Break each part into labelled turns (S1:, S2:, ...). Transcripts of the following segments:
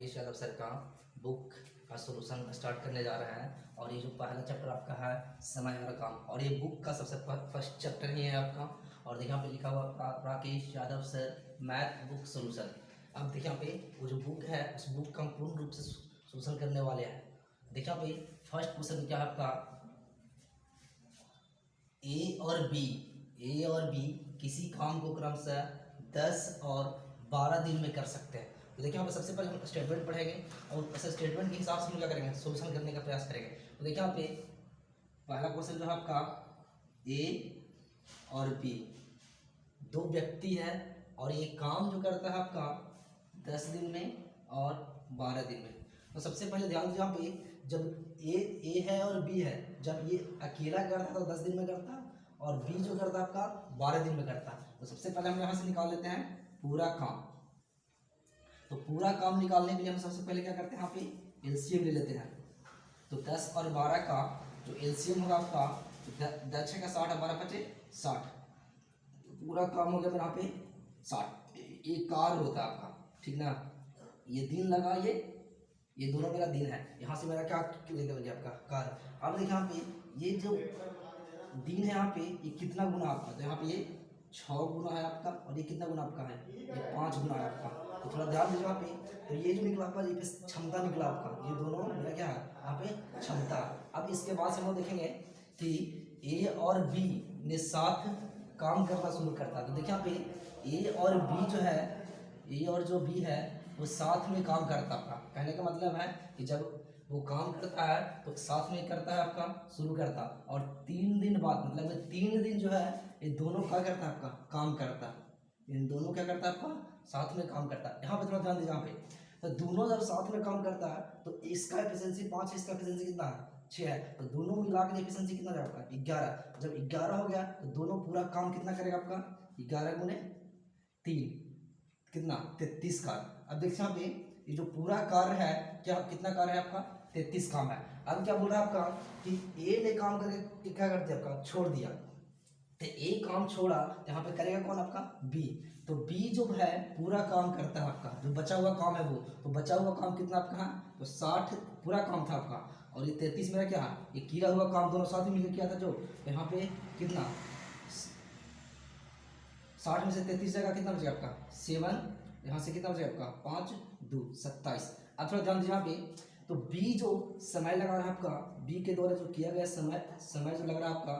S1: इस यादव सर का बुक का सॉल्यूशन स्टार्ट करने जा रहे हैं। और ये जो पहला चैप्टर आपका है समय और काम, और ये बुक का सबसे फर्स्ट चैप्टर ही है आपका। और देखिए यहाँ पे लिखा हुआ Rakesh Yadav sir math book solution. अब देखिए यहाँ पे वो जो बुक है उस बुक का हम पूर्ण रूप से सॉल्यूशन करने वाले हैं। देखिए यहाँ पे फर्स्ट क्वेश्चन क्या है आपका, ए और बी किसी काम को क्रमशः 10 और 12 दिन में कर सकते हैं। तो देखिए यहाँ पे सबसे पहले हम स्टेटमेंट पढ़ेंगे और उस स्टेटमेंट के हिसाब से हम क्या करेंगे, सॉल्यूशन करने का प्रयास करेंगे। तो देखिए यहाँ पे पहला क्वेश्चन जो है आपका, ए और बी दो व्यक्ति है और ये काम जो करता है आपका 10 दिन में और 12 दिन में। तो सबसे पहले ध्यान दीजिए यहाँ पे, जब ए है और बी है, जब ये अकेला करता है तो 10 दिन में करता और बी जो करता है आपका 12 दिन में करता। तो सबसे पहले हम यहाँ से निकाल लेते हैं पूरा काम। तो पूरा काम निकालने के लिए हम सबसे पहले क्या करते हैं, यहाँ पे एलसीएम ले लेते हैं। तो 10 और 12 का जो एलसीएम होगा आपका, 10 का 60 और 12 पचे 60। पूरा काम हो गया मेरा यहाँ पे 60। एक कार होता है आपका, ठीक ना। ये दिन लगा, ये दोनों मेरा दिन है। यहाँ से मेरा क्या लेते हो गया आपका कार। अब देखिए यहाँ पे ये जो दिन है यहाँ पे ये कितना गुना आपका, तो यहाँ पे ये 6 गुना है आपका और ये कितना गुना आपका है, ये 5 गुना है आपका। तो थोड़ा ध्यान दीजिए यहाँ पे। तो ये जो निकला आपका, ये पे क्षमता निकला आपका, ये दोनों मेरा क्या है यहाँ पे क्षमता। अब इसके बाद से हम लोग देखेंगे कि ए और बी ने साथ काम करना शुरू करता है। तो देखिए यहाँ पे ए और बी जो है, ए और जो बी है वो साथ में काम करता है आपका। कहने का मतलब है कि जब वो काम करता है तो साथ में करता है आपका, शुरू करता। और 3 दिन बाद, मतलब 3 दिन जो है ये दोनों क्या करता है आपका, काम करता है। इन दोनों क्या करता है आपका, साथ में काम करता है। यहाँ पे थोड़ा ध्यान दीजिए, यहाँ पे तो दोनों जब साथ में काम करता है तो इसका एफिशिएंसी 5 है, इसका एफिशिएंसी कितना है 6 है। तो दोनों मिला के एफिशिएंसी कितना जाएगा आपका 11। जब 11 हो गया तो दोनों पूरा काम कितना करेगा आपका, 11 गुने 3 कितना 33 कार्य। अब देखिए यहाँ पे ये जो पूरा कार्य है क्या, कितना कार्य है आपका 33 काम है। अब क्या बोल रहा है आपका कि ए ने काम करके क्या कर दिया आपका, छोड़ दिया। तो ए काम छोड़ा तो यहाँ पे करेगा कौन आपका, बी। तो बी जो है पूरा काम करता है आपका, जो बचा हुआ काम है वो। तो बचा हुआ काम कितना आपका है, तो 60 पूरा काम था आपका और ये 33 मेरा क्या है, ये किया हुआ काम दोनों साथ में मिलकर किया था जो। तो यहाँ पे कितना 60 में से 33 जाएगा, कितना बचेगा आपका 7। यहाँ से कितना बचेगा आपका 5 2 27। अब थोड़ा ध्यान दीजिए यहाँ पे। तो बी जो समय लगा रहा है आपका, बी के द्वारा जो किया गया समय जो लग रहा है आपका,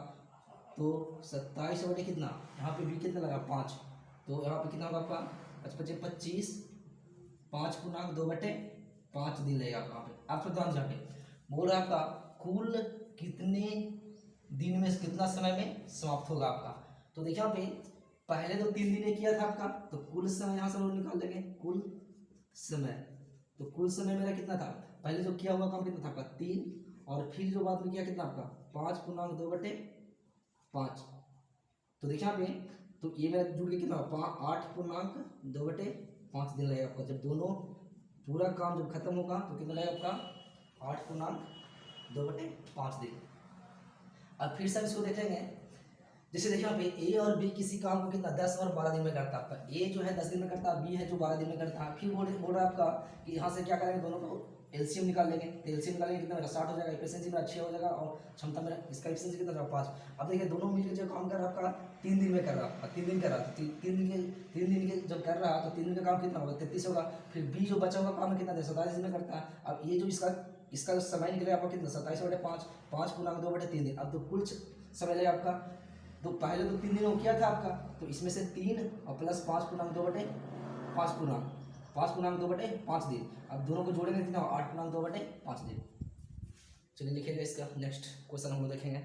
S1: तो 27 बटे कितना, यहाँ पे बी कितना लगा 5। तो यहाँ पे कितना होगा आपका 5 × 25, 5×2/5 दिन लगेगा आपका यहाँ पे। आप थोड़ा ध्यान दीजिए, बोल रहा है आपका कुल कितने दिन में, कितना समय में समाप्त होगा आपका। तो देखिए यहाँ पे पहले तो 3 दिन किया था आपका, तो कुल समय यहाँ से हम लोग निकाल देंगे कुल समय। तो कुल समय मेरा कितना था, पहले जो किया हुआ काम कितना था आपका 3, और फिर जो बाद में किया कितना आपका 5×2/5। तो देखिए यहाँ पे, तो ये मेरा जुड़ के कितना 8×2/5 दिन लगेगा आपका। जब दोनों पूरा काम जब खत्म होगा तो कितना लगेगा आपका 8×2/5 दिन। अब फिर से हम इसको देखेंगे। जैसे देखिए यहाँ पे ए और बी किसी काम को कितना 10 और 12 दिन में करता है आपका। ए जो है 10 दिन में करता है, बी है जो 12 दिन में करता है। फिर बोल रहा है आपका कि यहाँ से क्या करेंगे, दोनों को एलसीएम निकाल लेंगे। तो एलसीएम निकालेंगे कितना मेरा 60 हो जाएगा, एफिशिएंसी मेरा 6 हो जाएगा और क्षमता मेरा, इसका एफिशिएंसी कितना जाएगा 5। अब देखिए दोनों मिलकर जो काम कर रहा है आपका 3 दिन में कर रहा है, 3 दिन कर रहा है। 3 दिन के जब कर रहा है तो 3 दिन का काम कितना होगा 33 होगा। फिर बी जो बचा हुआ काम है कितना 27 दिन में करता है। अब ये जो इसका जो समय निकलेगा आपका कितना 27/5, 5×2/3 दिन। अब तो कुल समय लगेगा आपका, तो पहले तो 3 दिन वो किया था आपका, तो इसमें से 3 और प्लस 5×2/5 दिन। अब दोनों को जोड़ेंगे कितना 8×2/5 दिन। चलिए लिखेंगे इसका नेक्स्ट क्वेश्चन हम लोग देखेंगे।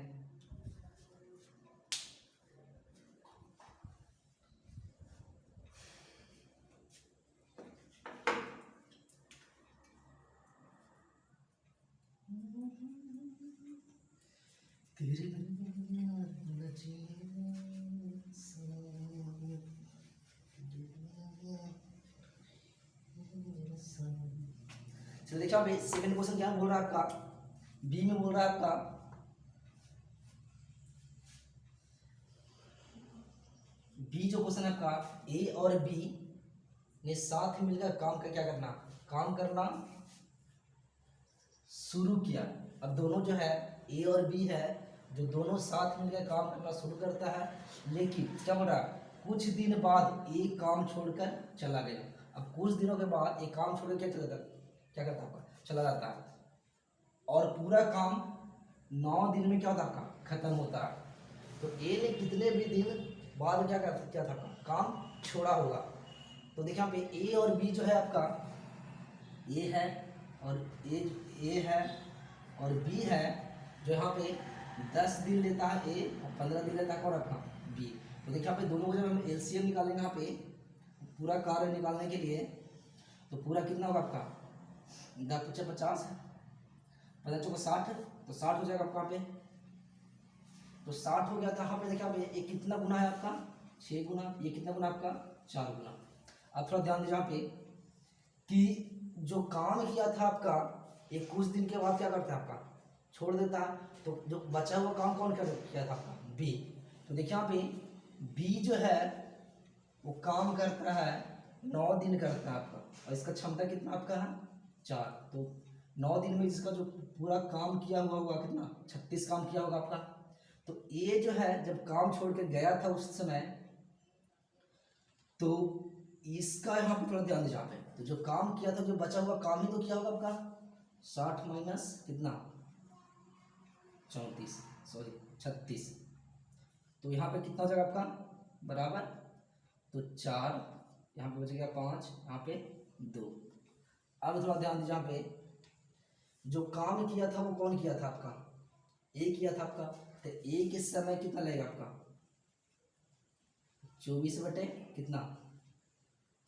S1: तेरे चलो देखिए अभी सेकंड क्वेश्चन क्या बोल रहा है आपका, बी में बोल रहा है आपका बी जो क्वेश्चन है आपका, ए और बी ने साथ में मिलकर काम का क्या करना, काम करना शुरू किया। अब दोनों जो है ए और बी है, जो दोनों साथ मिलकर काम करना शुरू करता है, लेकिन क्या हो रहा है, कुछ दिन बाद एक काम छोड़कर चला गया। अब कुछ दिनों के बाद एक काम छोड़कर क्या करता आपका चला जाता है, और पूरा काम 9 दिन में क्या होता आपका खत्म होता है। तो ए ने कितने भी दिन बाद क्या था काम छोड़ा होगा। तो देखिए यहाँ पे ए और बी जो है आपका, ए है और ए है और बी है, जो यहाँ पे 10 दिन लेता है ए और 15 दिन लेता है कौन आपका बी। तो देखिए यहाँ पे दोनों को जब हम एलसीएम निकालेंगे यहाँ पे पूरा कार्य निकालने के लिए, तो पूरा कितना होगा आपका 10 × 50 है, 50 × 60, तो 60 हो जाएगा आपका यहाँ पे। तो 60 हो गया था यहाँ पे। देखिए यहाँ पे ये कितना गुना है आपका 6 गुना, ये कितना गुना आपका 4 गुना। आप थोड़ा ध्यान दीजिए यहाँ पे कि जो काम किया था आपका एक कुछ दिन के बाद क्या करता है आपका छोड़ देता है, तो जो बचा हुआ काम कौन किया था आपका बी। तो देखिए यहाँ पे बी जो है वो काम करता है 9 दिन करता है आपका, और इसका क्षमता कितना आपका है 4। तो 9 दिन में इसका जो पूरा काम किया हुआ होगा कितना 36 काम किया होगा आपका। तो ए जो है जब काम छोड़ के गया था उस समय, तो इसका यहाँ पे थोड़ा ध्यान दीजिए यहाँ पे, तो जो काम किया था जो बचा हुआ काम ही तो किया होगा आपका 60 माइनस कितना 36। तो यहाँ पे कितना हो जाएगा आपका बराबर, तो 4, यहाँ पे बचेगा 5, यहाँ पे 2। अब थोड़ा ध्यान दीजिए यहाँ पे जो काम किया था वो कौन किया था आपका ए किया था आपका। तो ए के समय कितना लगेगा आपका 24 बटे कितना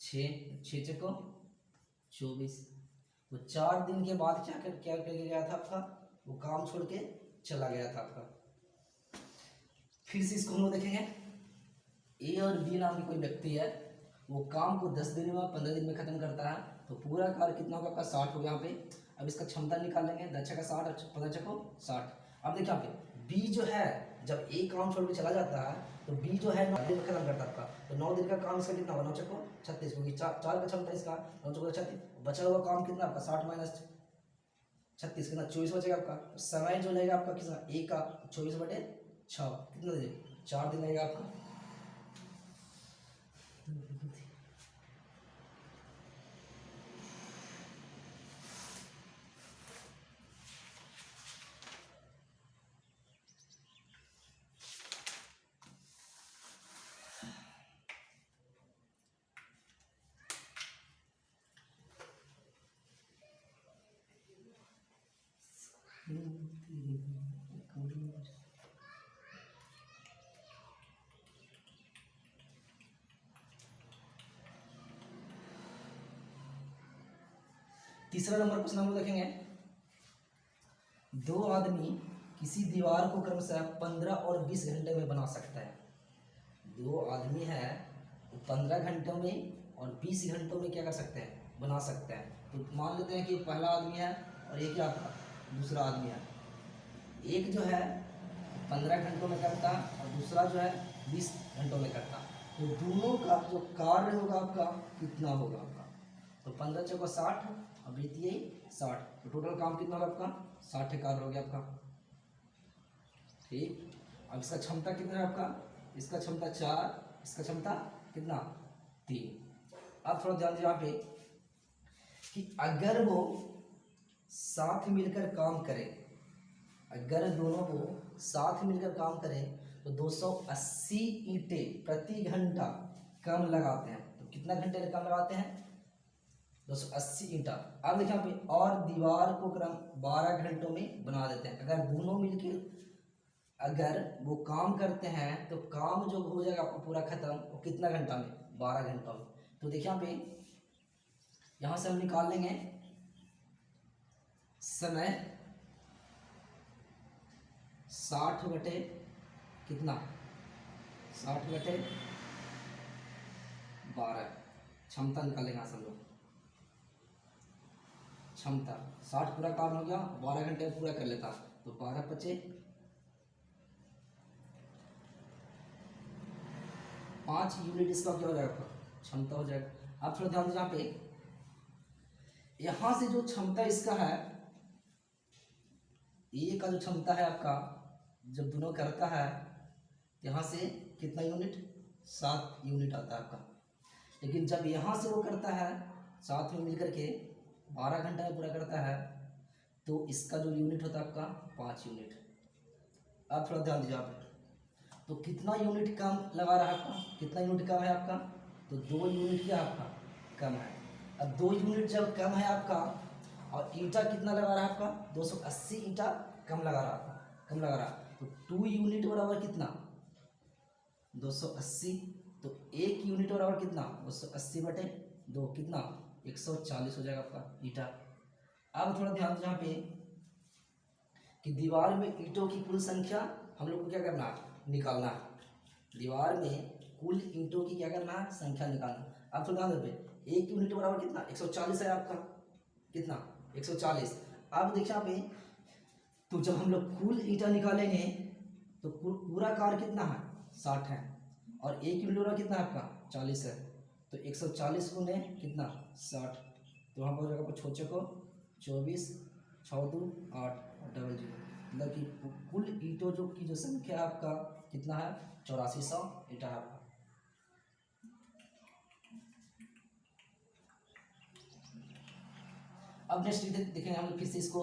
S1: 6 चको 24। तो 4 दिन के बाद क्या करके गया था आपका, वो काम छोड़ के चला गया था आपका। फिर से इसको हम लोग देखेंगे, ए और बी नाम की कोई व्यक्ति है, वो काम को 10 दिन में 15 दिन में खत्म करता है। तो पूरा कार्य कितना होगा आपका 60 हो गया यहाँ पे। अब इसका क्षमता निकाल लेंगे, 10 × 60 और 15 × 60। अब देखिए यहाँ पे बी जो है जब ए काम छोड़ के चला जाता है, तो बी जो है 9 दिन में खत्म करता है आपका। तो 9 दिन का काम इसका कितना होगा 9 × 36, क्योंकि 4 का क्षमता इसका 9 × 36। बचा हुआ काम कितना आपका 60 माइनस 36 कितना 24 बचेगा आपका। समय जो लगेगा आपका कितना ए का 24 बटे 6 कितना लगेगा 4 दिन लगेगा आपका। तीसरा नंबर क्वेश्चन हम लोग देखेंगे, 2 आदमी किसी दीवार को क्रमशः 15 और 20 घंटे में बना सकता है। 2 आदमी है वो 15 घंटों में और 20 घंटों में क्या कर सकते हैं बना सकते हैं। तो मान लेते हैं कि पहला आदमी है और एक क्या था दूसरा आदमी है। एक जो है 15 घंटों में करता और दूसरा जो है 20 घंटों में करता। तो दोनों का जो कार्य होगा आपका कितना होगा आपका, तो 15 × 60 और वृत्तीय 60। तो टोटल काम कितना होगा आपका 60 कार्य हो गया आपका। ठीक, अब इसका क्षमता कितना है आपका, इसका क्षमता 4, इसका क्षमता कितना 3। अब थोड़ा ध्यान दीजिए यहाँ पे कि अगर वो साथ मिलकर काम करें, अगर दोनों को साथ मिलकर काम करें तो 280 ईंटें प्रति घंटा कम लगाते हैं। तो कितना घंटे कम लगाते हैं 280 ईंटा। अब देखिए यहाँ पे और दीवार को क्रम 12 घंटों में बना देते हैं। अगर दोनों मिलकर अगर वो काम करते हैं तो काम जो हो जाएगा आपको पूरा खत्म वो कितना घंटा में 12 घंटा में। तो देखिए यहाँ पे यहाँ से हम निकाल लेंगे समय 60 बटे कितना 60 बटे 12, क्षमता निकालेंगे यहाँ से हम लोग। क्षमता 60 पूरा काम हो गया, 12 घंटे पूरा कर लेता, तो 12 बचे 5 यूनिट इसका क्या हो जाएगा क्षमता हो जाएगा। अब थोड़ा ध्यान दीजिए यहाँ पे यहाँ से जो क्षमता इसका है, ए का जो क्षमता है आपका, जब दोनों करता है यहाँ से कितना यूनिट, 7 यूनिट आता है आपका। लेकिन जब यहाँ से वो करता है साथ में मिलकर के 12 घंटा में पूरा करता है, तो इसका जो यूनिट होता है आपका 5 यूनिट। आप थोड़ा ध्यान दीजिए आप, तो कितना यूनिट कम लगा रहा है आपका, कितना यूनिट कम है आपका, तो 2 यूनिट क्या आपका कम है। अब 2 यूनिट जब कम है आपका, और ईंटा कितना लगा रहा है आपका, 280 ईंटा कम लगा रहा है, कम लगा रहा है, तो 2 यूनिट बराबर कितना, 280। तो 1 यूनिट बराबर कितना, 280/2 कितना, 140 हो जाएगा आपका ईंटा। अब थोड़ा ध्यान यहाँ पे कि दीवार में ईंटों की कुल संख्या हम लोग को क्या करना है, निकालना है। दीवार में कुल ईंटों की क्या करना है, संख्या निकालना। अब थोड़ा ध्यान दें, 1 यूनिट बराबर कितना, 140 है आपका, कितना 140। अब देखिए यहाँ पे, तो जब हम लोग कुल ईंटा निकालेंगे तो पूरा कार कितना है, 60 है, और 1 यूनिट बराबर कितना है आपका, 40 है। तो 140 गुने कितना, 60। तो वहाँ पर आपको 6 को 24, 6 2 8 00, मतलब कि कुल ईंटों जो की जो संख्या आपका कितना है, 8400 ईंटा है आपका। अब नेक्स्ट देखेंगे हम लोग फिर से इसको।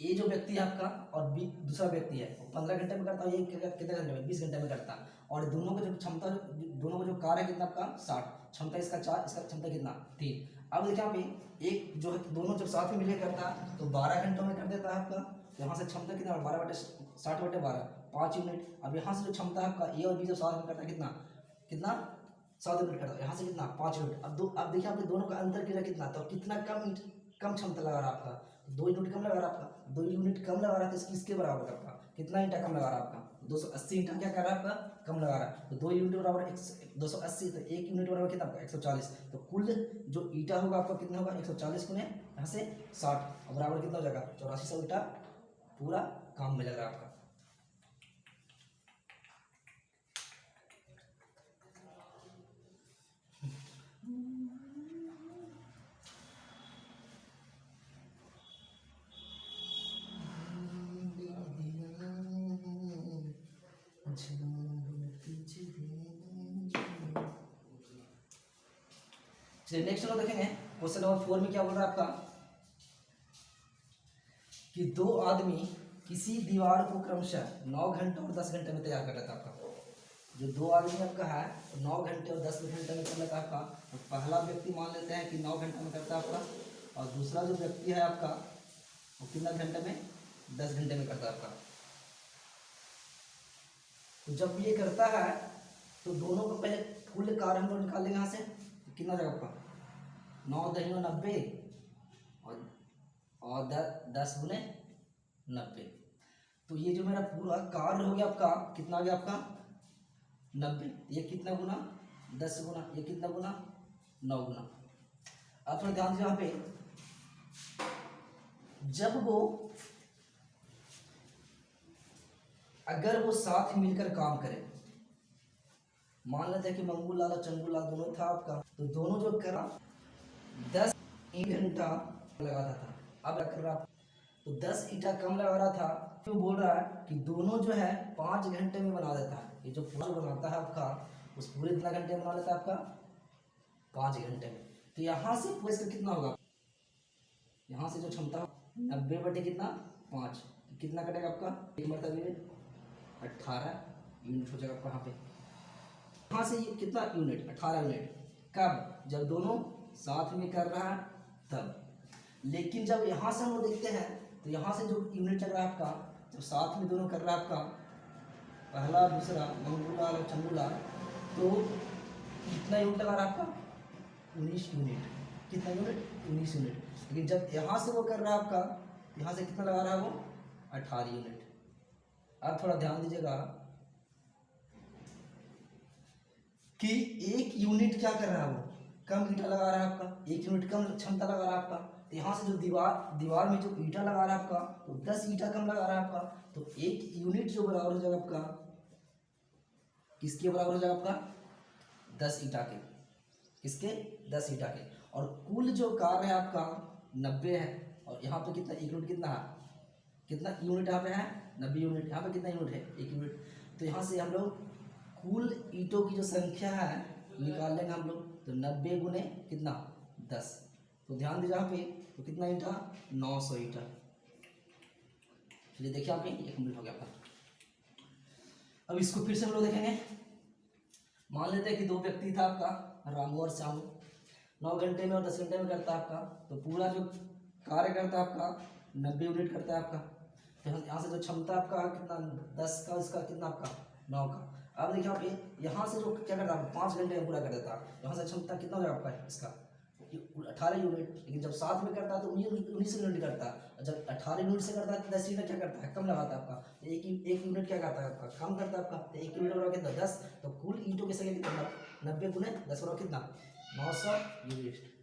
S1: ये जो व्यक्ति है आपका और दूसरा व्यक्ति है, वो 15 घंटे में करता है, ये कितने घंटे में, 20 घंटे में करता है। और दोनों का जो क्षमता, दोनों का जो कार्य है कितना आपका, 60, क्षमता इसका 4, इसका क्षमता कितना 3। अब देखिए यहाँ पे एक जो है, दोनों जब साथ में मिलकर करता है तो 12 घंटों में कर देता है आपका। तो यहाँ से क्षमता कितना, 12/60/12, 5 यूनिट। अब यहाँ से जो क्षमता है आपका, ए और बी जब साथ में करता है कितना कितना 7 यूनिट करता है, यहाँ से कितना 5 यूनिट। अब देखिए आपके दोनों का अंतर कितना कितना, तो कितना कम क्षमता लगा रहा है आपका, 2 यूनिट कम लगा रहा है आपका, 2 यूनिट कम लगा रहा है, तो इसके बराबर करता, कितना ईंटा कम लगा रहा है आपका, 280 ईंटा क्या कर रहा है आपका, कम लगा रहा है। तो 2 यूनिट बराबर 280, तो 1 यूनिट बराबर कितना आपका, 140। तो कुल जो ईंटा होगा आपका कितना होगा, 140 गुने यहाँ से 60, और बराबर कितना हो जाएगा, 8400 ईंटा पूरा काम में लग रहा है आपका। चलिए नेक्स्ट हम देखेंगे, क्वेश्चन नंबर 4 में क्या बोल रहा है आपका, कि 2 आदमी किसी दीवार को क्रमशः 9 घंटे और 10 घंटे में तैयार कर लेता है आपका। जो 2 आदमी आपका है 9 घंटे और 10 घंटे में कर लेता है आपका। तो पहला व्यक्ति मान लेते हैं कि 9 घंटे में करता है आपका, और दूसरा जो व्यक्ति है आपका वो कितना घंटे में, 10 घंटे में करता है आपका। तो जब ये करता है तो दोनों को पहले कुल कार्य हम लोग निकाल लेंगे यहाँ से, तो कितना जाएगा आपका, 9 10 90 और 10 गुने 90। तो ये जो मेरा पूरा कार्य हो गया आपका, कितना आ गया आपका 90। ये कितना गुना, 10 गुना, ये कितना गुना, 9 गुना। अब थोड़ा ध्यान दीजिए यहाँ पे, जब वो अगर वो साथ मिलकर काम करे, मान लेते हैं कि मंगू लाल और चंगू लाल दोनों था आपका, तो दोनों जो करा 10 घंटा लगाता था। अब कर रहा, तो 10 ईंटा कम लगा रहा था, तो बोल रहा है कि दोनों जो है 5 घंटे में बना देता है। ये जो पूरा बनाता है आपका, उस पूरे कितना घंटे में बना लेता है आपका, 5 घंटे में। तो यहाँ से प्लस का कितना होगा, यहाँ से जो क्षमता 90 बटे कितना 5, कितना कटेगा आपका, एक मतलब 18 यूनिट हो जाएगा आपका यहाँ पे। यहाँ से ये कितना यूनिट, 18 यूनिट। कब, जब दोनों साथ में कर रहा है तब। लेकिन जब यहाँ से हम लोग देखते हैं तो यहाँ से जो यूनिट लग रहा है आपका, जब साथ में दोनों कर रहा है आपका, पहला दूसरा मंगूलाल और चंगूलाल, तो कितना यूनिट लगा रहा है आपका, 19 यूनिट। कितना यूनिट, 19 यूनिट। लेकिन जब यहाँ से वो कर रहा है आपका, यहाँ से कितना लगा रहा है वो, 18 यूनिट। अब थोड़ा ध्यान दीजिएगा कि 1 यूनिट क्या कर रहा है, वो कम ईंटा लगा रहा है आपका, 1 यूनिट कम क्षमता लगा रहा है आपका। तो यहाँ से जो दीवार में जो ईंटा लगा रहा है आपका, तो 10 ईंटा कम लगा रहा है आपका। तो 1 यूनिट जो बराबर हो जाएगा आपका, किसके बराबर हो जाएगा आपका, 10 ईंटा के। किसके, 10 ईंटा के। और कुल जो कार्य है आपका 90 है, और यहाँ पे कितना एक यूनिट कितना है, कितना यूनिट यहाँ पे है 90 यूनिट, यहाँ पे कितना यूनिट है 1 यूनिट। तो यहाँ से हम लोग कुल ईंटों की जो संख्या है निकाल लेंगे हम लोग, तो 90 गुने कितना 10, तो ध्यान दीजिए यहाँ पे, तो कितना ईंटा 900 ईंटा। चलिए देखिए यहाँ पे ये कंप्लीट हो गया आपका। अब इसको फिर से हम लोग देखेंगे। मान लेते हैं कि 2 व्यक्ति था आपका रामू और श्यामू, 9 घंटे में और 10 घंटे में करता है आपका, तो पूरा जो कार्य करता है आपका 90 यूनिट करता है आपका। तो यहाँ से जो क्षमता आपका कितना 10 का, इसका कितना आपका 9 का। अब देखिए यहाँ पे यहाँ से जो क्या करता है 5 घंटे में पूरा कर देता है, यहाँ से क्षमता कितना हो जाएगा आपका इसका 18 यूनिट। लेकिन जब साथ में करता है तो 19 यूनिट करता है, और जब 18 यूनिट से करता है तो 10 यूनिट क्या करता है कम लगाता है आपका, तो एक यूनिट क्या करता है आपका कम करता है आपका, तो 1 यूनिट बराबर कितना 10, तो कुल ईंटों की संख्या कितना 90 गुने 10 बराबर कितना 900 यूनिट।